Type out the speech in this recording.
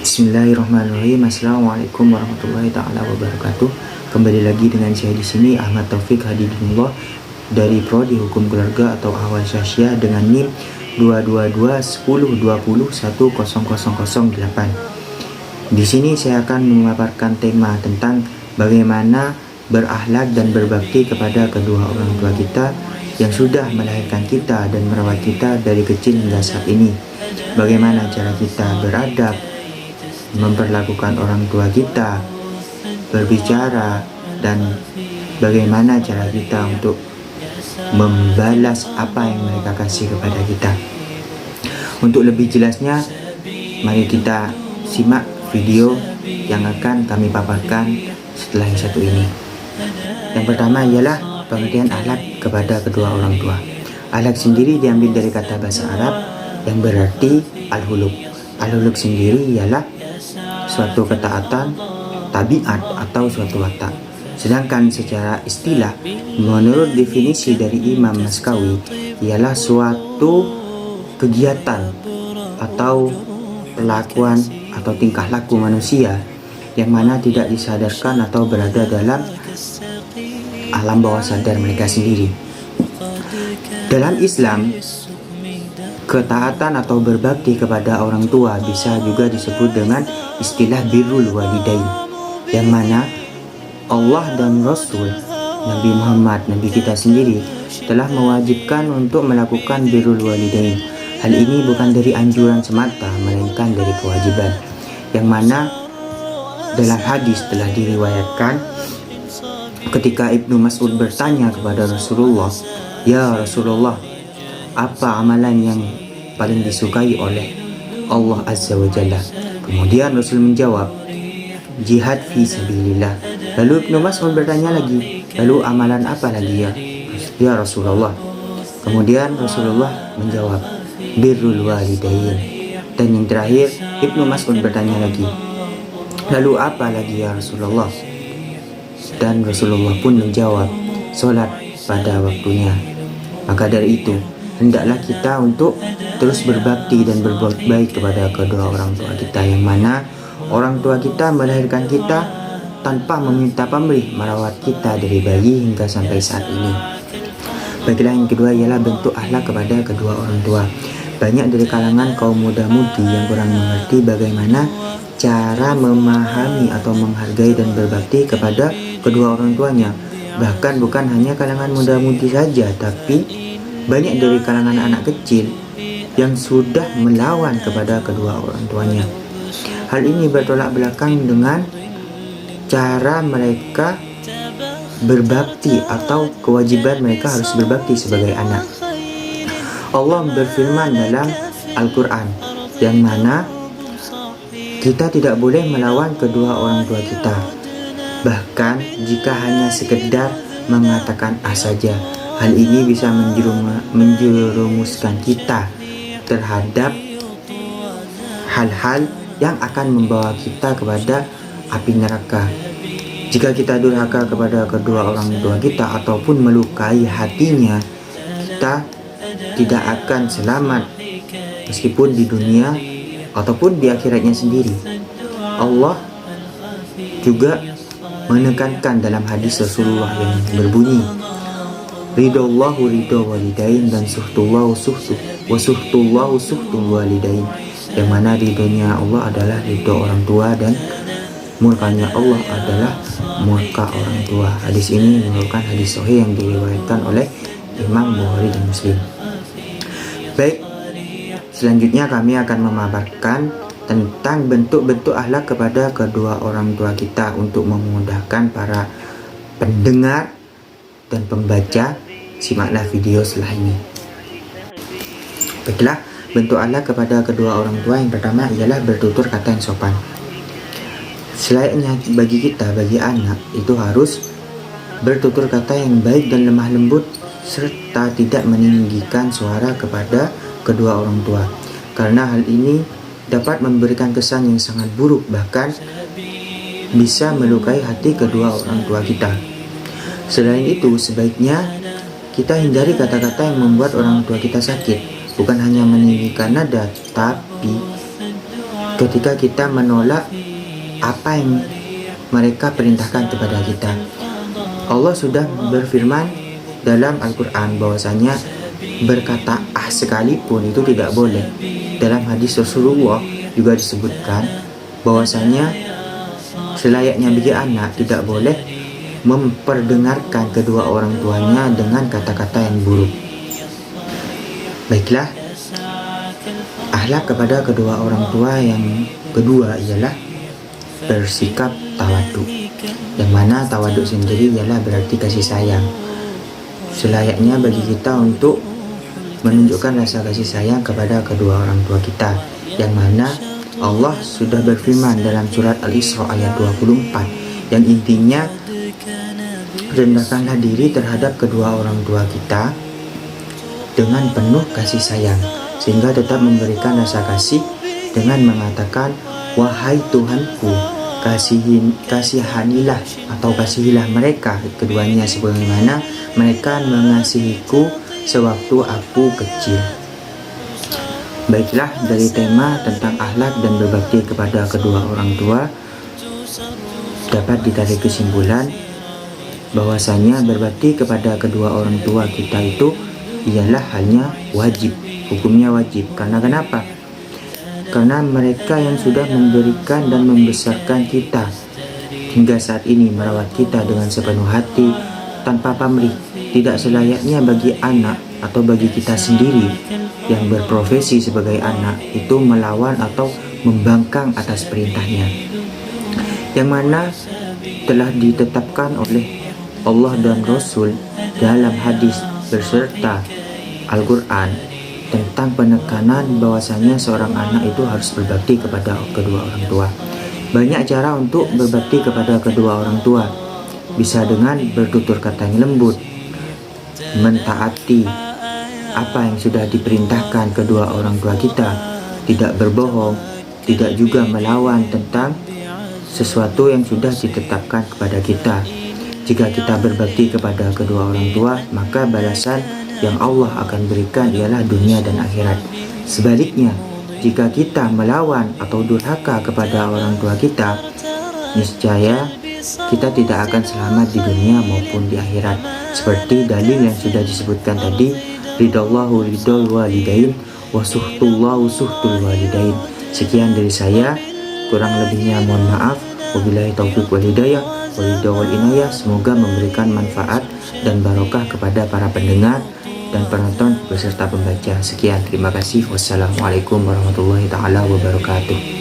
Bismillahirrahmanirrahim. Assalamualaikum warahmatullahi taala wabarakatuh. Kembali lagi dengan saya di sini, Ahmad Taufik Hadidullah dari Prodi Hukum Keluarga atau Ahwal Syasiah dengan NIM 22210200008. Di sini saya akan memaparkan tema tentang bagaimana berakhlak dan berbakti kepada kedua orang tua kita yang sudah melahirkan kita dan merawat kita dari kecil hingga saat ini. Bagaimana cara kita beradab, memperlakukan orang tua kita, berbicara, dan bagaimana cara kita untuk membalas apa yang mereka kasih kepada kita. Untuk lebih jelasnya, mari kita simak video yang akan kami paparkan setelah yang satu ini. Yang pertama ialah pengertian akhlak kepada kedua orang tua. Akhlak sendiri diambil dari kata bahasa Arab yang berarti al-huluk. Al-huluk sendiri ialah suatu ketaatan, tabiat atau suatu watak. Sedangkan secara istilah, menurut definisi dari Imam Maskawi, ialah suatu kegiatan atau perlakuan atau tingkah laku manusia yang mana tidak disadarkan atau berada dalam alam bawah sadar mereka sendiri. Dalam Islam, ketaatan atau berbakti kepada orang tua bisa juga disebut dengan istilah birrul walidain, yang mana Allah dan Rasul Nabi Muhammad, Nabi kita sendiri, telah mewajibkan untuk melakukan birrul walidain. Hal ini bukan dari anjuran semata, melainkan dari kewajiban, yang mana dalam hadis telah diriwayatkan ketika Ibnu Mas'ud bertanya kepada Rasulullah, "Ya Rasulullah, apa amalan yang paling disukai oleh Allah Azza wa Jalla?" Kemudian Rasul menjawab, "Jihad fi sabilillah." Lalu Ibnu Mas'ud bertanya lagi, "Lalu amalan apa lagi ya Rasulullah?" Kemudian Rasulullah menjawab, "Birrul walidain." Dan yang terakhir Ibnu Mas'ud bertanya lagi, "Lalu apa lagi ya Rasulullah?" Dan Rasulullah pun menjawab, "Solat pada waktunya." Maka dari itu, hendaklah kita untuk terus berbakti dan berbuat baik kepada kedua orang tua kita, yang mana orang tua kita melahirkan kita tanpa meminta pamrih, merawat kita dari bayi hingga sampai saat ini. Baiklah, yang kedua ialah bentuk akhlak kepada kedua orang tua. Banyak dari kalangan kaum muda-mudi yang kurang mengerti bagaimana cara memahami atau menghargai dan berbakti kepada kedua orang tuanya. Bahkan bukan hanya kalangan muda-mudi saja, tapi banyak dari kalangan anak kecil yang sudah melawan kepada kedua orang tuanya. Hal ini bertolak belakang dengan cara mereka berbakti atau kewajiban mereka harus berbakti sebagai anak. Allah berfirman dalam Al-Quran, yang mana kita tidak boleh melawan kedua orang tua kita, bahkan jika hanya sekedar mengatakan "ah" saja. Hal ini bisa menjerumuskan kita terhadap hal-hal yang akan membawa kita kepada api neraka. Jika kita durhaka kepada kedua orang tua kita ataupun melukai hatinya, kita tidak akan selamat meskipun di dunia ataupun di akhiratnya sendiri. Allah juga menekankan dalam hadis Rasulullah yang berbunyi, "Ridallahu ridha walidain dan suhtullahu suhtu wa suhtullahu suhtul walidain." Yang mana ridhonya Allah adalah ridho orang tua dan murkanya Allah adalah murka orang tua. Hadis ini merupakan hadis sahih yang diriwayatkan oleh Imam Bukhari dan Muslim. Baik, selanjutnya kami akan memaparkan tentang bentuk-bentuk akhlak kepada kedua orang tua kita untuk memudahkan para pendengar dan pembaca. Simaklah video setelah ini. Baiklah, bentuk akhlak kepada kedua orang tua yang pertama ialah bertutur kata yang sopan. Selayaknya bagi kita, bagi anak, itu harus bertutur kata yang baik dan lemah lembut, serta tidak meninggikan suara kepada kedua orang tua, karena hal ini dapat memberikan kesan yang sangat buruk, bahkan bisa melukai hati kedua orang tua kita. Selain itu, sebaiknya kita hindari kata-kata yang membuat orang tua kita sakit. bukan hanya meninggikan nada, tapi ketika kita menolak apa yang mereka perintahkan kepada kita. Allah sudah berfirman dalam Al-Quran bahwasanya berkata sekalipun itu tidak boleh. Dalam hadis Rasulullah juga disebutkan bahwasanya selayaknya bagi anak tidak boleh memperdengarkan kedua orang tuanya dengan kata-kata yang buruk. Baiklah, akhlak kepada kedua orang tua yang kedua ialah bersikap tawaduk, yang mana tawaduk sendiri ialah berarti kasih sayang. Selayaknya bagi kita untuk menunjukkan rasa kasih sayang kepada kedua orang tua kita, yang mana Allah sudah berfirman dalam surat Al-Isra ayat 24 yang intinya rendahkanlah diri terhadap kedua orang tua kita dengan penuh kasih sayang, sehingga tetap memberikan rasa kasih dengan mengatakan, wahai Tuhanku, kasihanilah atau kasihilah mereka keduanya sebagaimana mereka mengasihiku sewaktu aku kecil. Baiklah, dari tema tentang akhlak dan berbakti kepada kedua orang tua dapat ditarik kesimpulan bahwasanya berbakti kepada kedua orang tua kita itu ialah halnya wajib, hukumnya wajib. Karena kenapa? Karena mereka yang sudah memberikan dan membesarkan kita hingga saat ini, merawat kita dengan sepenuh hati tanpa pamrih. Tidak selayaknya bagi anak atau bagi kita sendiri yang berprofesi sebagai anak itu melawan atau membangkang atas perintahnya, yang mana telah ditetapkan oleh Allah dan Rasul dalam hadis beserta Al-Quran tentang penekanan bahwasanya seorang anak itu harus berbakti kepada kedua orang tua. Banyak cara untuk berbakti kepada kedua orang tua, bisa dengan bertutur kata yang lembut, mentaati apa yang sudah diperintahkan kedua orang tua kita, tidak berbohong, tidak juga melawan tentang sesuatu yang sudah ditetapkan kepada kita. Jika kita berbakti kepada kedua orang tua, maka balasan yang Allah akan berikan ialah dunia dan akhirat. Sebaliknya, jika kita melawan atau durhaka kepada orang tua kita, niscaya kita tidak akan selamat di dunia maupun di akhirat. Seperti dalil yang sudah disebutkan tadi, ridallahu ridal walidain wa suhtullahu suhtul walidain. Sekian dari saya, kurang lebihnya mohon maaf. Wabillahi taufiq wal hidayah wal inayah. Semoga memberikan manfaat dan barokah kepada para pendengar dan penonton beserta pembaca. Sekian, terima kasih. Wassalamualaikum warahmatullahi taala wabarakatuh.